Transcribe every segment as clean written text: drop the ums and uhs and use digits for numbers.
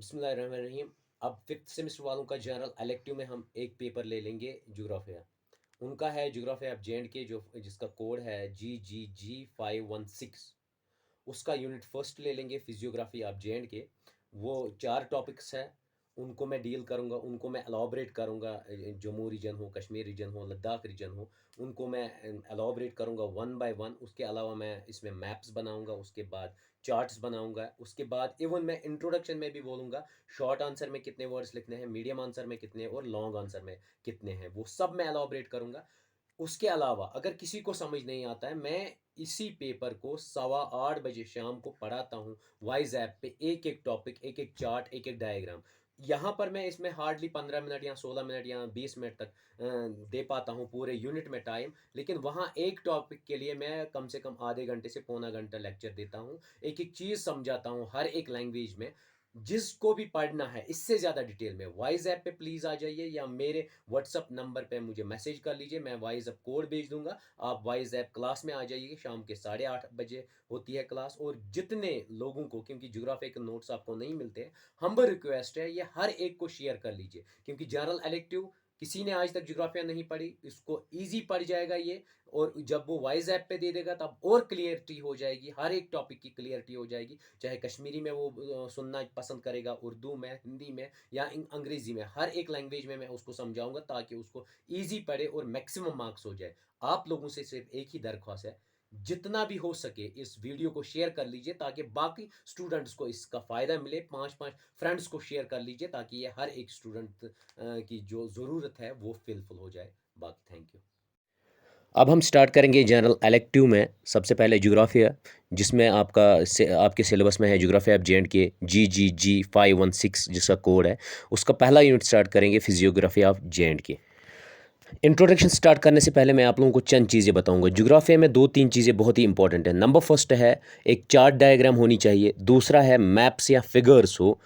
बिस्मिल्लाहिर्रहमानिर्रहीम। अब fifth semester वालों का जनरल इलेक्टिव में हम एक पेपर ले लेंगे जोग्राफिया। उनका है जोग्राफिया ऑफ जे जो जिसका कोड है GGG516। उसका यूनिट फर्स्ट ले लेंगे फिजियोग्राफी ऑफ जे। वो 4 टॉपिक्स हैं। उनको मैं डील करूँगा, उनको मैं एलॉबरेट करूँगा। जम्मू रीजन हो, कश्मीर रीजन हो, लद्दाख रीजन हो, उनको मैं एलॉबरेट करूँगा वन बाय वन। उसके अलावा मैं इसमें मैप्स बनाऊँगा, उसके बाद चार्ट्स बनाऊँगा। उसके बाद इवन मैं इंट्रोडक्शन में भी बोलूँगा शॉर्ट आंसर में कितने वर्ड्स लिखने हैं, मीडियम आंसर में कितने और लॉन्ग आंसर में कितने हैं, वो सब मैं एलॉबरेट करूँगा। उसके अलावा अगर किसी को समझ नहीं आता है, मैं इसी पेपर को 8:15 बजे शाम को पढ़ाता हूँ वाइज ऐप पे। एक एक टॉपिक, एक एक चार्ट, एक एक डायग्राम। यहाँ पर मैं इसमें हार्डली 15 मिनट या 16 मिनट या 20 मिनट तक दे पाता हूँ पूरे यूनिट में टाइम। लेकिन वहाँ एक टॉपिक के लिए मैं कम से कम आधे घंटे से पौना घंटा लेक्चर देता हूँ। एक एक चीज़ समझाता हूँ हर एक लैंग्वेज में। जिसको भी पढ़ना है इससे ज़्यादा डिटेल में वाइज ऐप पे प्लीज़ आ जाइए या मेरे व्हाट्सअप नंबर पे मुझे मैसेज कर लीजिए। मैं वाइज ऐप कोड भेज दूंगा। आप वाइज ऐप क्लास में आ जाइए। शाम के 8:30 बजे होती है क्लास। और जितने लोगों को, क्योंकि ज्योग्राफी के नोट्स आपको नहीं मिलते, हम्बल रिक्वेस्ट है ये हर एक को शेयर कर लीजिए। क्योंकि जनरल इलेक्टिव किसी ने आज तक ज्योग्राफिया नहीं पढ़ी, इसको ईजी पड़ जाएगा ये। और जब वो वाइज ऐप पे दे देगा तब और क्लियरिटी हो जाएगी, हर एक टॉपिक की क्लियरिटी हो जाएगी। चाहे कश्मीरी में वो सुनना पसंद करेगा, उर्दू में, हिंदी में या अंग्रेज़ी में, हर एक लैंग्वेज में मैं उसको समझाऊंगा ताकि उसको ईजी पड़े और मैक्सिमम मार्क्स हो जाए। आप लोगों से सिर्फ एक ही दरख्वास्त है, जितना भी हो सके इस वीडियो को शेयर कर लीजिए ताकि बाकी स्टूडेंट्स को इसका फ़ायदा मिले। 5-5 फ्रेंड्स को शेयर कर लीजिए ताकि ये हर एक स्टूडेंट की जो ज़रूरत है वो फिलफिल हो जाए। बाकी थैंक यू। अब हम स्टार्ट करेंगे जनरल इलेक्टिव में। सबसे पहले ज्योग्राफिया, जिसमें आपके सिलेबस में है ज्योग्राफी ऑफ जे GGG516 जिसका कोड है। उसका पहला यूनिट स्टार्ट करेंगे physiography of J. Introduction start करने से पहले मैं आप लोगों को चंद चीज़ें बताऊंगा। ज्योग्राफी में 2-3 चीज़ें बहुत ही इंपॉर्टेंट है। नंबर फर्स्ट है एक चार्ट डायग्राम होनी चाहिए। दूसरा है मैप्स या फिगर्स हो,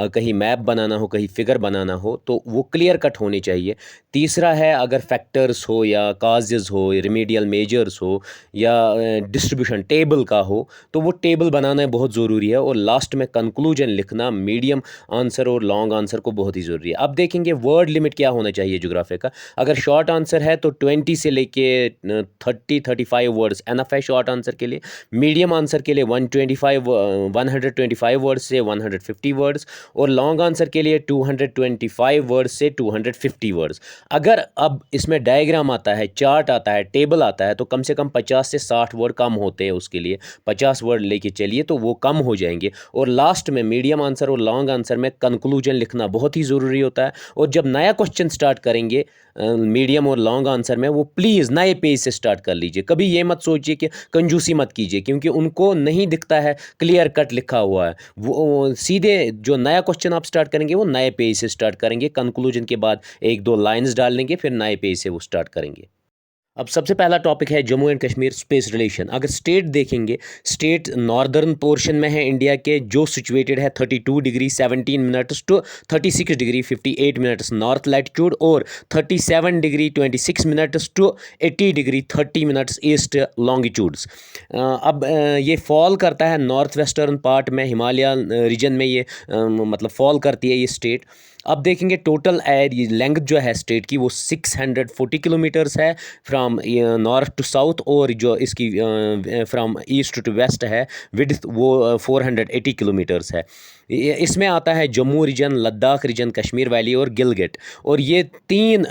कहीं मैप बनाना हो, कहीं फिगर बनाना हो तो वो क्लियर कट होने चाहिए। तीसरा है अगर फैक्टर्स हो या काजेज़ हो, रिमीडियल मेजर्स हो या डिस्ट्रीब्यूशन टेबल का हो तो वो टेबल बनाना बहुत ज़रूरी है। और लास्ट में कंक्लूजन लिखना मीडियम आंसर और लॉन्ग आंसर को बहुत ही ज़रूरी है। अब देखेंगे वर्ड लिमिट क्या होना चाहिए ज्योग्राफी का। अगर शॉर्ट आंसर है तो 20 से लेके 30-35 वर्ड्स एनफ है शॉर्ट आंसर के लिए। मीडियम आंसर के लिए 125 वर्ड्स से 150 वर्ड्स। और लॉन्ग आंसर के लिए 225 वर्ड्स से 250 वर्ड्स। अगर अब इसमें डायग्राम आता है, चार्ट आता है, टेबल आता है तो कम से कम 50 से 60 वर्ड कम होते हैं उसके लिए। 50 वर्ड लेके चलिए तो वो कम हो जाएंगे। और लास्ट में मीडियम आंसर और लॉन्ग आंसर में कंक्लूजन लिखना बहुत ही ज़रूरी होता है। और जब नया क्वेश्चन स्टार्ट करेंगे मीडियम और लॉन्ग आंसर में, वो प्लीज़ नए पेज से स्टार्ट कर लीजिए। कभी ये मत सोचिए कि कंजूसी मत कीजिए, क्योंकि उनको नहीं दिखता है क्लियर कट लिखा हुआ है। वो सीधे जो नया क्वेश्चन आप स्टार्ट करेंगे वो नए पेज से स्टार्ट करेंगे। कंक्लूजन के बाद 1-2 लाइन्स डाल लेंगे, फिर नए पेज से वो स्टार्ट करेंगे। अब सबसे पहला टॉपिक है Jammu and Kashmir space relation. अगर स्टेट देखेंगे, स्टेट नॉर्दर्न पोर्शन में है इंडिया के, जो सिचुएटेड है 32 degree 17 minutes to 36 degree 58 minutes north latitude और 37 degree 26 minutes to 80 degree 30 minutes east longitudes. अब ये फॉल करता है नॉर्थ वेस्टर्न पार्ट में, हिमालय रीजन में ये मतलब फॉल करती है ये स्टेट। अब देखेंगे टोटल लेंथ जो है स्टेट की वो 640 किलोमीटर्स है फ्रॉम नॉर्थ टू साउथ। और जो इसकी फ्रॉम ईस्ट टू वेस्ट है विड्थ वो 480 किलोमीटर्स है। इसमें आता है Jammu region, Ladakh region, Kashmir valley और गिलगिट। और ये तीन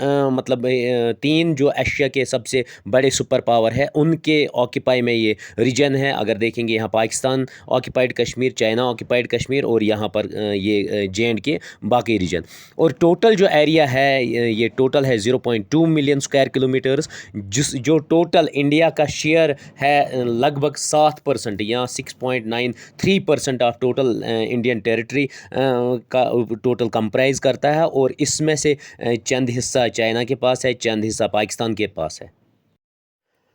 जो एशिया के सबसे बड़े सुपर पावर है उनके ऑक्यूपाई में ये रीजन है। अगर देखेंगे यहाँ Pakistan occupied Kashmir, China occupied Kashmir और यहाँ पर ये जे&के बाकी रीजन। और टोटल जो एरिया है ये टोटल है 0.2 मिलियन स्क्वायर किलोमीटर्स, जो टोटल इंडिया का शेयर है लगभग 7% या 6.93% ऑफ टोटल इंडियन टेरिटरी का टोटल कंप्राइज करता है। और इसमें से चंद हिस्सा चाइना के पास है, चंद हिस्सा पाकिस्तान के पास है।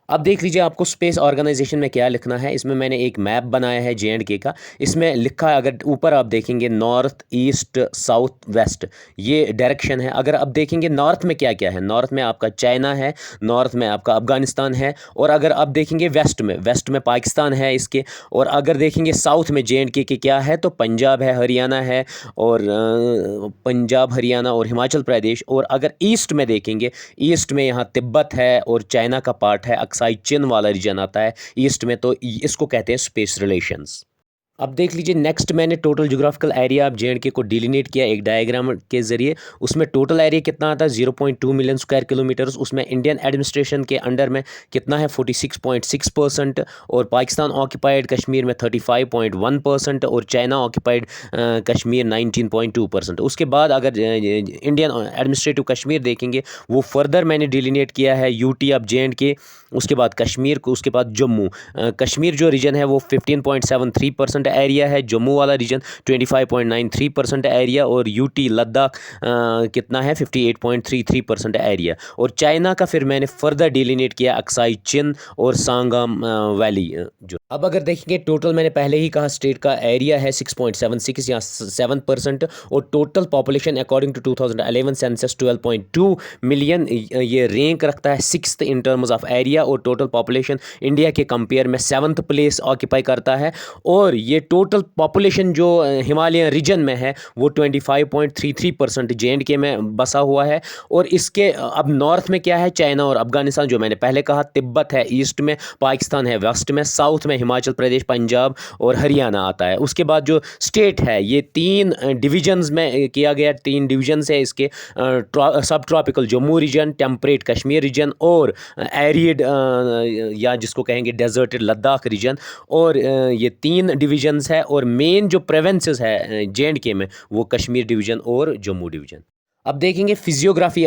अब देख लीजिए आपको स्पेस ऑर्गेनाइजेशन में क्या लिखना है। इसमें मैंने एक मैप बनाया है जे&के का। इसमें लिखा है, अगर ऊपर आप देखेंगे नॉर्थ ईस्ट साउथ वेस्ट, ये डायरेक्शन है। अगर आप देखेंगे नॉर्थ में क्या क्या है, नॉर्थ में आपका चाइना है, नॉर्थ में आपका अफगानिस्तान है, और अगर आप देखेंगे वेस्ट में पाकिस्तान है इसके, और अगर देखेंगे साउथ में जे&के के क्या है, तो पंजाब है, हरियाणा है, और पंजाब हरियाणा और हिमाचल प्रदेश। और अगर ईस्ट में देखेंगे, ईस्ट में यहाँ तिब्बत है और चाइना का पार्ट है, अक्साई चिन वाला रीजन आता है ईस्ट में, तो इसको कहते हैं स्पेस रिलेशंस। अब देख लीजिए नेक्स्ट मैंने टोटल ज्योग्राफिकल एरिया ऑफ जे&के को डिलीनेट किया एक डायग्राम के ज़रिए। उसमें टोटल एरिया कितना आता है 0.2 मिलियन स्क्वायर किलोमीटर्स। उसमें इंडियन एडमिनिस्ट्रेशन के अंडर में कितना है 46.6%, और पाकिस्तान ऑक्यूपाइड कश्मीर में 35.1%, और चाइना ऑक्यूपाइड कश्मीर 19.2%। उसके बाद अगर इंडियन एडमिनिस्ट्रेटिव कश्मीर देखेंगे, वो फर्दर मैंने डिलीनेट किया है यूटी ऑफ जे&के, उसके बाद कश्मीर को, उसके बाद जम्मू। कश्मीर जो रीजन है वो 15.73% एरिया है, जम्मू वाला रीजन 25.93% एरिया, और यूटी लद्दाख कितना है 58.33% एरिया। और चाइना का फिर मैंने फर्दर डिलीनेट किया अक्साई चिन और सांगम वैली जो। अब अगर देखेंगे टोटल, मैंने पहले ही कहा स्टेट का एरिया है 6.76 या 7%, और total population according to 2011 census 12.2 million, ये रैंक रखता है 6th in terms of area, और टोटल पॉपुलेशन इंडिया के कंपेयर में 7th प्लेस ऑक्यूपाई करता है। और ये टोटल पॉपुलेशन जो हिमालयन रीजन में है वो 25.33% जे&के में बसा हुआ है। और इसके अब नॉर्थ में क्या है, चाइना और अफगानिस्तान जो मैंने पहले कहा, तिब्बत है ईस्ट में, पाकिस्तान है वेस्ट में, साउथ में हिमाचल प्रदेश, पंजाब और हरियाणा आता है। उसके बाद जो स्टेट है ये 3 डिवीजन्स में किया गया, 3 डिवीजन्स है इसके, subtropical Jammu region, temperate Kashmir region, और एरिड या जिसको कहेंगे डेजर्टेड लद्दाख रीजन। और ये 3 डिवीजन्स है, और मेन जो प्रोविंसेस है जे&के में वो कश्मीर डिवीज़न और जम्मू डिवीज़न। अब देखेंगे physiography,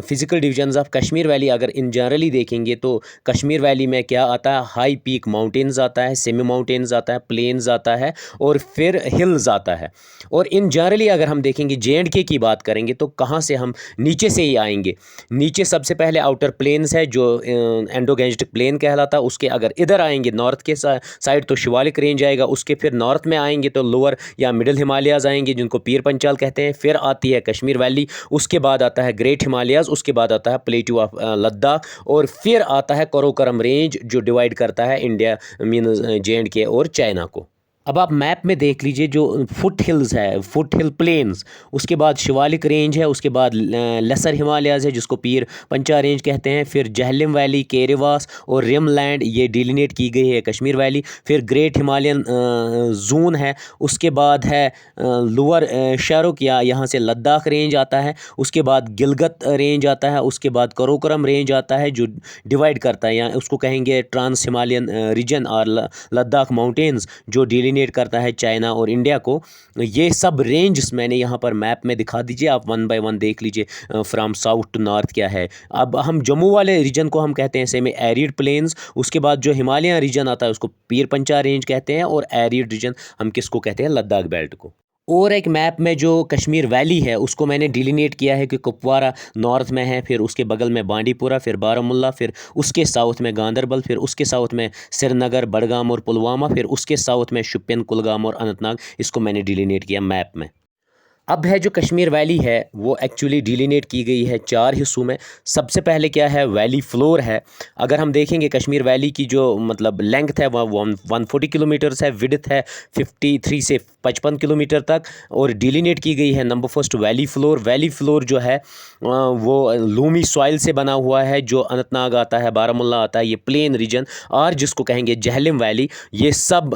physical divisions of Kashmir valley. अगर इन जनरली देखेंगे तो कश्मीर वैली में क्या आता है, हाई पीक माउंटेन्स आता है, सेमी माउंटेन्स आता है, प्लेन्स आता है, और फिर हिल्स आता है। और इन जनरली अगर हम देखेंगे जे&के की बात करेंगे तो कहाँ से हम नीचे से ही आएंगे। नीचे सबसे पहले आउटर प्लेन्स है जो एंडो-गैंजेटिक प्लेन कहलाता है। उसके अगर इधर आएंगे नॉर्थ के साइड तो शिवालिक रेंज आएगा। उसके फिर नॉर्थ में आएंगे तो लोअर या मिडिल हिमालयाज़ आएंगे जिनको पीर पंचाल कहते हैं। फिर आती है कश्मीर वैली, उसके बाद आता है ग्रेट हिमालयाज़, उसके बाद आता है प्लेटू ऑफ लद्दाख, और फिर आता है कराकोरम रेंज जो डिवाइड करता है इंडिया मीन जे&के और चाइना को। अब आप मैप में देख लीजिए जो फुट हिल्स है, फुट हिल प्लेन्स, उसके बाद शिवालिक रेंज है, उसके बाद लेसर हिमालयाज़ है जिसको पीर पंचा रेंज कहते हैं, फिर जहलिम वैली, केरेवास और रिम लैंड ये डिलीनेट की गई है कश्मीर वैली। फिर ग्रेट हिमालयन जोन है, उसके बाद है लोअर शाहरुख या यहाँ से लद्दाख रेंज आता है, उसके बाद गिलगत रेंज आता है, उसके बाद कराकोरम रेंज आता है जो डिवाइड करता है, या उसको कहेंगे ट्रांस हिमालयन रीजन और लद्दाख माउंटेन्स जो डिलीनेट करता है चाइना और इंडिया को। ये सब रेंज मैंने यहाँ पर मैप में दिखा दीजिए, आप 1 बाय 1 देख लीजिए फ्रॉम साउथ टू नॉर्थ क्या है। अब हम जम्मू वाले रीजन को हम कहते हैं सेमी एरिड प्लेन्स, उसके बाद जो हिमालयन रीजन आता है उसको पीर पंचा रेंज कहते हैं, और एरिड रीजन हम किसको कहते हैं, लद्दाख बेल्ट को। और एक मैप में जो कश्मीर वैली है उसको मैंने डिलीनेट किया है कि कुपवारा नॉर्थ में है, फिर उसके बगल में बांडीपुरा, फिर बारामुल्ला, फिर उसके साउथ में गांदरबल, फिर उसके साउथ में श्रीनगर, बडगाम और पुलवामा, फिर उसके साउथ में शुपियन, कुलगाम और अनंतनाग। इसको मैंने डिलीनेट किया मैप में। अब है जो कश्मीर वैली है वो एक्चुअली डिलीनेट की गई है 4 हिस्सों में। सबसे पहले क्या है, वैली फ्लोर है। अगर हम देखेंगे कश्मीर वैली की जो मतलब लेंथ है वह 140 किलोमीटर्स है, विड्थ है 53 से 55 किलोमीटर तक, और डिलीनेट की गई है number first valley floor. Valley floor जो है वो लूमी सॉइल से बना हुआ है, जो अनंतनाग आता है, बारामुल्ला आता है, ये प्लेन रीजन, और जिसको कहेंगे जहलिम वैली, ये सब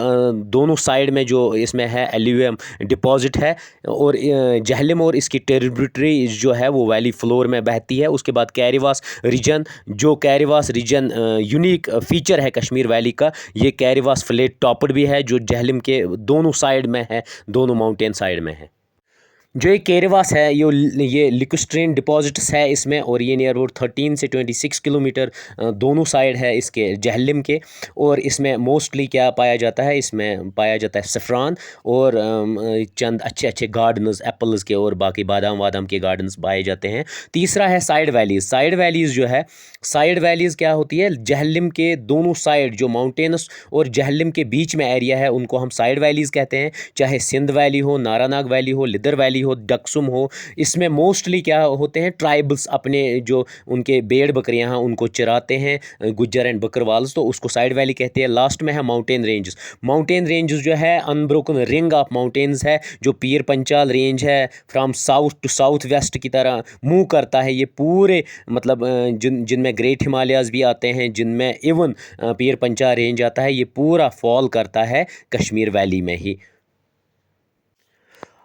दोनों साइड में जो इसमें है एल्यूवियम डिपॉजिट है। और जहलिम और इसकी टेरिटरी जो है वो वैली फ्लोर में बहती है। उसके बाद कैरीवास रीजन, जो कैरीवास रीजन यूनिक फीचर है कश्मीर वैली का, ये कैरीवास फ्लैट टॉप्ड भी है जो जहलिम के दोनों साइड में है, दोनों माउंटेन साइड में है। जो ये केरवास है ये लिक्विस्ट्रीन डिपॉजिट्स है इसमें, और ये नियर अबाउट 13 से 26 किलोमीटर दोनों साइड है इसके जहलम के। और इसमें मोस्टली क्या पाया जाता है, इसमें पाया जाता है सफ़रान और चंद अच्छे अच्छे गार्डन्स एप्पल्स के और बाकी बादाम वादाम के गार्डन्स पाए जाते हैं। तीसरा है साइड वैलीज़। साइड वैलीज़ जो है, साइड वैलीज़ क्या होती है, जहलम के दोनों साइड जो माउंटेन्स और जहलम के बीच में एरिया है उनको हम साइड वैलीज़ कहते हैं। चाहे सिंध वैली हो, नारानाग वैली हो, लिदर वैली हो, डक्सुम हो, इसमें मोस्टली क्या होते हैं, ट्राइबल्स अपने जो उनके भेड़ बकरियां हैं उनको चराते हैं, गुज्जर एंड बकरवाल्स, तो उसको साइड वैली कहते हैं। लास्ट में है माउंटेन रेंजेस। माउंटेन रेंजेस जो है अनब्रोकन रिंग ऑफ माउंटेन्स है, जो पीर पंचाल रेंज है from south to south west की तरह मूव करता है। ये पूरे मतलब जिनमें ग्रेट हिमालयाज़ भी आते हैं, जिनमें इवन पीर पंचाल रेंज आता है, ये पूरा फॉल करता है कश्मीर वैली में ही।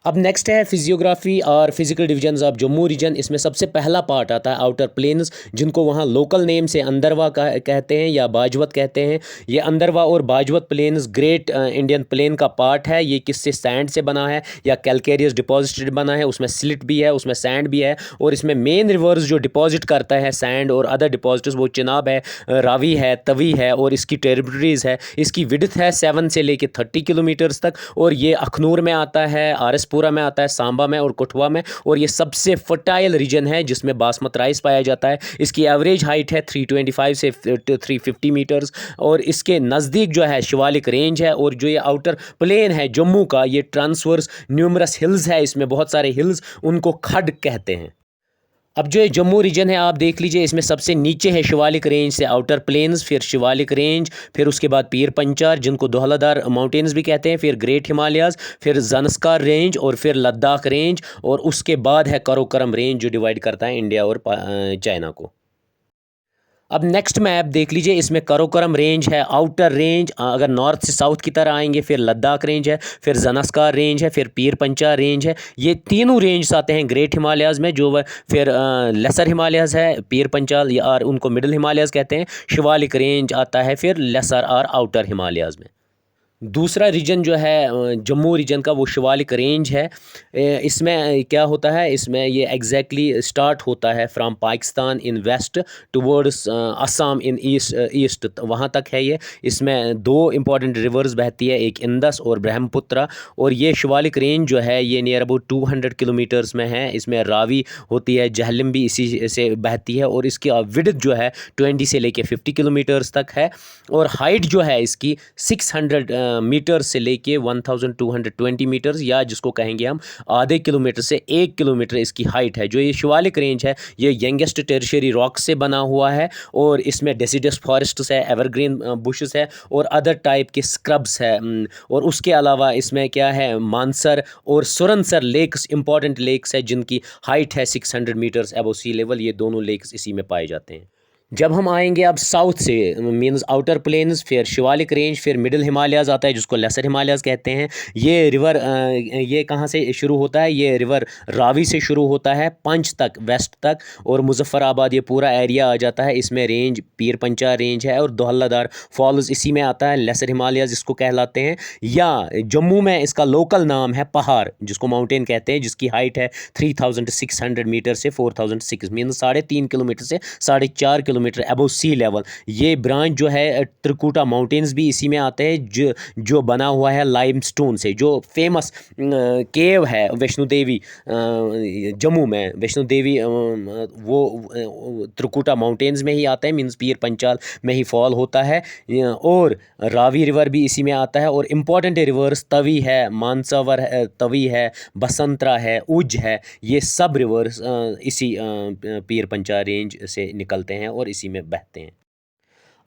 अब नेक्स्ट है फिजियोग्राफी और physical divisions of Jammu region. इसमें सबसे पहला पार्ट आता है आउटर प्लेन्स, जिनको वहाँ लोकल नेम से अंदरवा कहते हैं या बाजवत कहते हैं। ये अंदरवा और बाजवत प्लेन्स ग्रेट इंडियन प्लेन का पार्ट है। ये किससे, सैंड से बना है या कैलकेरियस डिपॉजिट बना है, उसमें स्लिट भी है, उसमें सैंड भी है। और इसमें मेन रिवर्स जो डिपॉजिट करता है सैंड और अदर डिपॉजिट्स, वो चिनाब है, रावी है, तवी है, और इसकी टेरिटरीज़ है। इसकी विड्थ है 7 से लेके 30 किलोमीटर्स तक, और ये अखनूर में आता है, RS पूरा में आता है, सांबा में और कठुआ में। और ये सबसे फर्टाइल रीजन है जिसमें बासमत राइस पाया जाता है। इसकी एवरेज हाइट है 325 से 350 मीटर्स। और इसके नज़दीक जो है शिवालिक रेंज है। और जो ये आउटर प्लेन है जम्मू का, ये ट्रांसवर्स न्यूमरस हिल्स है, इसमें बहुत सारे हिल्स, उनको खड कहते हैं। अब जो ये जम्मू रीजन है आप देख लीजिए, इसमें सबसे नीचे है शिवालिक रेंज से आउटर प्लेन्स, फिर शिवालिक रेंज, फिर उसके बाद पीर पंचार जिनको दोहलादार माउंटेन्स भी कहते हैं, फिर ग्रेट हिमालयाज़, फिर ज़नस्कार रेंज, और फिर लद्दाख रेंज, और उसके बाद है कराकोरम रेंज जो डिवाइड करता है इंडिया और चाइना को। अब नेक्स्ट मैप देख लीजिए, इसमें कराकोरम रेंज है, आउटर रेंज। अगर नॉर्थ से साउथ की तरह आएंगे, फिर लद्दाख रेंज है, फिर ज़नस्कार रेंज है, फिर पीर पंचार रेंज है। ये तीनों रेंज आते हैं ग्रेट हिमालयाज़ में, जो फिर लेसर हिमालयाज़ है, पीर पंचाल और उनको मिडिल हिमालयाज़ कहते हैं। शिवालिक रेंज आता है फिर लेसर और आउटर हिमालयाज़ में। दूसरा रीजन जो है जम्मू रीजन का, वो शिवालिक रेंज है। इसमें क्या होता है, इसमें ये एग्जैक्टली स्टार्ट होता है from Pakistan in west towards Assam in east वहाँ तक है ये। इसमें दो इंपॉर्टेंट रिवर्स बहती है, एक इंदस और ब्रह्मपुत्रा। और ये शिवालिक रेंज जो है ये नियर अबाउट 200 किलोमीटर्स में है। इसमें रावी होती है, जहलम भी इसी से बहती है, और इसकी विड्थ जो है 20 से लेके 50 किलोमीटर्स तक है। और हाइट जो है इसकी 600 मीटर से लेके 1220 मीटर्स, या जिसको कहेंगे हम आधे किलोमीटर से 1 किलोमीटर इसकी हाइट है। जो ये शिवालिक रेंज है ये यंगेस्ट टेरिशरी रॉक से बना हुआ है, और इसमें डेसिडस फॉरेस्ट्स है, एवरग्रीन बुशेस है, और अदर टाइप के स्क्रब्स है। और उसके अलावा इसमें क्या है, मानसर और सुरनसर लेक्स इंपॉर्टेंट लेक्स है, जिनकी हाइट है 600 मीटर्स अबव सी लेवल। ये दोनों लेक्स इसी में पाए जाते हैं। जब हम आएंगे अब साउथ से, मींस आउटर प्लेन्स, फिर शिवालिक रेंज, फिर मिडिल हिमालयाज़ आता है जिसको लेसर हिमालयाज़ कहते हैं। ये रिवर ये कहाँ से शुरू होता है, ये रिवर रावी से शुरू होता है पंच तक, वेस्ट तक, और मुजफ्फराबाद ये पूरा एरिया आ जाता है। इसमें रेंज पीर पंचार रेंज है, और दोहल्लादार फॉल्स इसी में आता है, लेसर हिमालयाज़ जिसको कहलाते हैं। या जम्मू में इसका लोकल नाम है पहाड़, जिसको माउंटेन कहते हैं, जिसकी हाइट है 3600 मीटर से 4006, मीन्स 3.5 किलोमीटर से 4.5 किलोमीटर अबव सी लेवल। ये ब्रांच जो है त्रिकुटा माउंटेन्स भी इसी में आते हैं, जो बना हुआ है लाइमस्टोन से। जो फेमस केव है वैष्णो देवी जम्मू में, वैष्णो देवी वो त्रिकुटा माउंटेन्स में ही आता है, मीन्स पीर पंचाल में ही फॉल होता है। और रावी रिवर भी इसी में आता है। और इम्पॉर्टेंट रिवर्स तवी है, मानसावर है, तवी है, बसंतरा है, उज है, ये सब रिवर्स इसी पीर पंचाल रेंज से निकलते हैं और इसी में बहते हैं।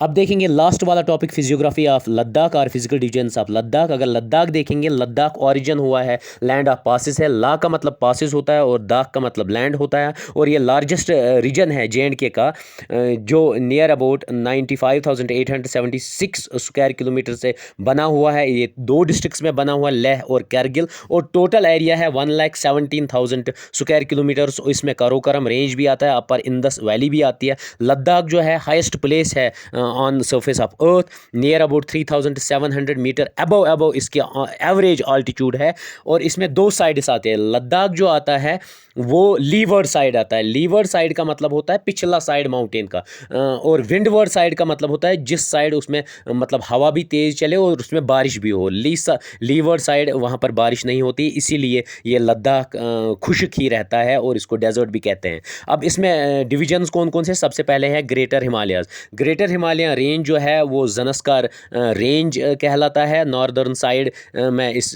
अब देखेंगे लास्ट वाला टॉपिक, फिजियोग्राफी ऑफ लद्दाख और फिजिकल डिवीजन्स ऑफ लद्दाख। अगर लद्दाख देखेंगे, लद्दाख ओरिजिन हुआ है लैंड ऑफ पासिस है। ला का मतलब पासिस होता है और दाख का मतलब लैंड होता है। और ये लार्जेस्ट रीजन है JNK का, जो नियर अबाउट 95,876 स्क्वायर किलोमीटर से बना हुआ है। ये 2 डिस्ट्रिक्ट्स में बना हुआ है, लेह और कारगिल। और टोटल एरिया है 1,17,000 स्क्वायर किलोमीटर। इसमें कराकोरम रेंज भी आता है, अपर इंदस वैली भी आती है। लद्दाख जो है हाइस्ट प्लेस है on surface of earth, near about 3700 metre above इसके एवरेज आल्टीट्यूड है। और इसमें दो साइड्स आते हैं। लद्दाख जो आता है वो लीवर्ड साइड आता है। लीवर्ड साइड का मतलब होता है पिछला साइड माउंटेन का, और विंडवर्ड साइड का मतलब होता है जिस साइड उसमें मतलब हवा भी तेज़ चले और उसमें बारिश भी हो। लीवर्ड साइड वहाँ पर बारिश नहीं होती, इसीलिए ये लद्दाख खुश्क ही रहता है और इसको डेजर्ट भी कहते हैं। अब इसमें डिविजन्स कौन कौन से? सबसे पहले है greater Himalayas. Greater Himalayan range जो है वो ज़नस्कार रेंज कहलाता है। नॉर्दर्न साइड में इस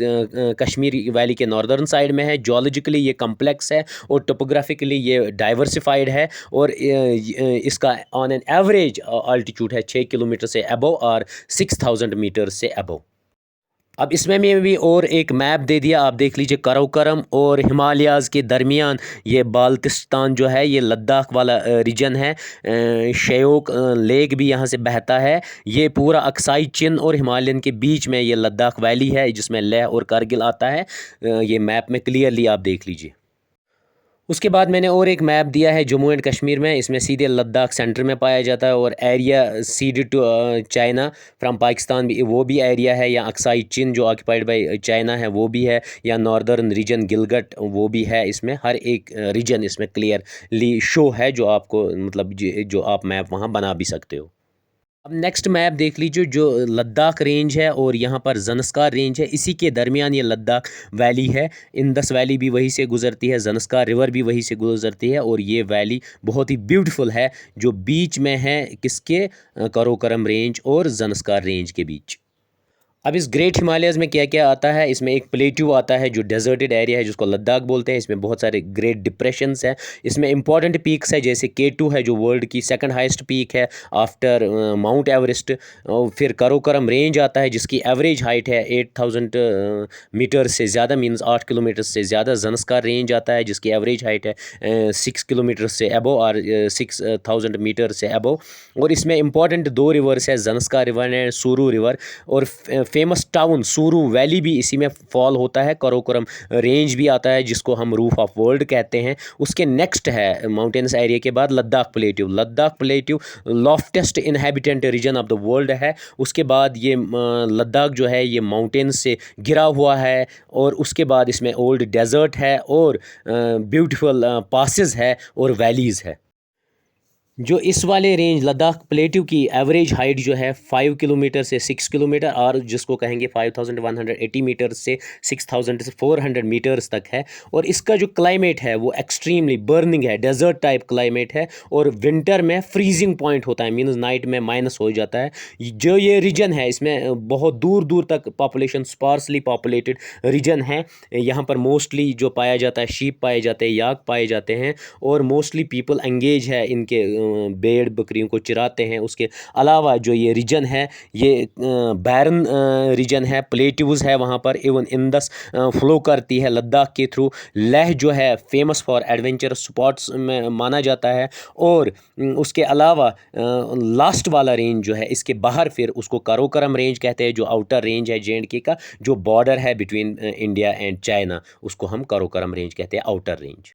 कश्मीर वैली के नॉर्दर्न साइड में है। जियोलॉजिकली ये कम्प्लेक्स है और टोपोग्राफिकली ये डाइवर्सिफाइड है। और इसका ऑन एन एवरेज अल्टीट्यूड है 6 किलोमीटर से अबव और 6000 मीटर से अबव। अब इसमें मैं भी और एक मैप दे दिया, आप देख लीजिए। कराकोरम और हिमालयाज़ के दरमियान ये बाल्टिस्तान जो है, ये लद्दाख वाला रीजन है। श्योक लेक भी यहाँ से बहता है। ये पूरा अक्साई चिन और हिमालयन के बीच में ये लद्दाख वैली है जिसमें लेह और कारगिल आता है। ये मैप में क्लियरली आप देख लीजिए। उसके बाद मैंने और एक मैप दिया है जम्मू एंड कश्मीर में। इसमें सीधे लद्दाख सेंटर में पाया जाता है और area ceded to China from Pakistan भी, वो भी एरिया है। या अक्साई चिन जो ऑक्यूपाइड बाय चाइना है वो भी है, या नॉर्दर्न रीजन गिलगट वो भी है। इसमें हर एक रीजन इसमें क्लियरली शो है जो आपको मतलब जो आप मैप वहाँ बना भी सकते हो। अब नेक्स्ट मैप देख लीजिए। जो लद्दाख रेंज है और यहाँ पर ज़नस्कार रेंज है, इसी के दरमियान ये लद्दाख वैली है। इंदस वैली भी वहीं से गुज़रती है, ज़नस्कार रिवर भी वहीं से गुज़रती है। और ये वैली बहुत ही ब्यूटीफुल है जो बीच में है किसके? कराकोरम रेंज और ज़नस्कार रेंज के बीच। अब इस ग्रेट हिमालयज़ में क्या क्या आता है? इसमें एक प्लेट्यू आता है जो डेजर्टेड एरिया है जिसको लद्दाख बोलते हैं। इसमें बहुत सारे ग्रेट डिप्रेशंस हैं। इसमें इंपॉर्टेंट पीक्स है जैसे K2 है जो वर्ल्ड की सेकंड हाईएस्ट पीक है आफ्टर माउंट एवरेस्ट। और फिर कराकोरम रेंज आता है जिसकी एवरेज हाइट है 8000 मीटर से ज़्यादा, मीन्स 8 किलोमीटर से ज़्यादा। ज़नस्कार रेंज आता है जिसकी एवरेज हाइट है 6 किलोमीटर से अबव और 6000 मीटर से अबव। और इसमें इंपॉर्टेंट दो रिवर्स है, ज़नस्कार रिवर एंड सूरू रिवर। और फेमस टाउन सूरू वैली भी इसी में फॉल होता है। कराकोरम रेंज भी आता है जिसको हम रूफ ऑफ वर्ल्ड कहते हैं। उसके नेक्स्ट है माउंटेन्स एरिया के बाद Ladakh plateau. Ladakh plateau loftiest inhabitant region of the world है। उसके बाद ये लद्दाख जो है ये माउंटेन से घिरा हुआ है। और उसके बाद इसमें ओल्ड डेजर्ट है और ब्यूटीफुल पासेस है और वैलीज़ है। जो इस वाले रेंज लद्दाख प्लेट्यू की एवरेज हाइट जो है 5 किलोमीटर से 6 किलोमीटर, और जिसको कहेंगे 5180 मीटर से 6400 मीटर्स तक है। और इसका जो क्लाइमेट है वो एक्सट्रीमली बर्निंग है, डेजर्ट टाइप क्लाइमेट है। और विंटर में फ्रीजिंग पॉइंट होता है, मीन्स नाइट में माइनस हो जाता है। जो ये रीजन है इसमें बहुत दूर दूर तक पॉपुलेशन स्पार्सली पॉपुलेटेड रीजन है। यहाँ पर मोस्टली जो पाया जाता है शीप पाए जाते हैं, याक पाए जाते हैं। और मोस्टली पीपल एंगेज है इनके भेड़ बकरियों को चराते हैं। उसके अलावा जो ये रीजन है ये बैरन रीजन है, प्लेट्यूज़ है वहाँ पर। इवन इंदस फ्लो करती है लद्दाख के थ्रू। लेह जो है फेमस फॉर एडवेंचर स्पॉट्स में माना जाता है। और उसके अलावा लास्ट वाला रेंज जो है इसके बाहर फिर उसको कराकोरम रेंज कहते हैं, जो आउटर रेंज है J&K का, जो बॉर्डर है बिटवीन इंडिया एंड चाइना, उसको हम कराकोरम रेंज कहते हैं, आउटर रेंज।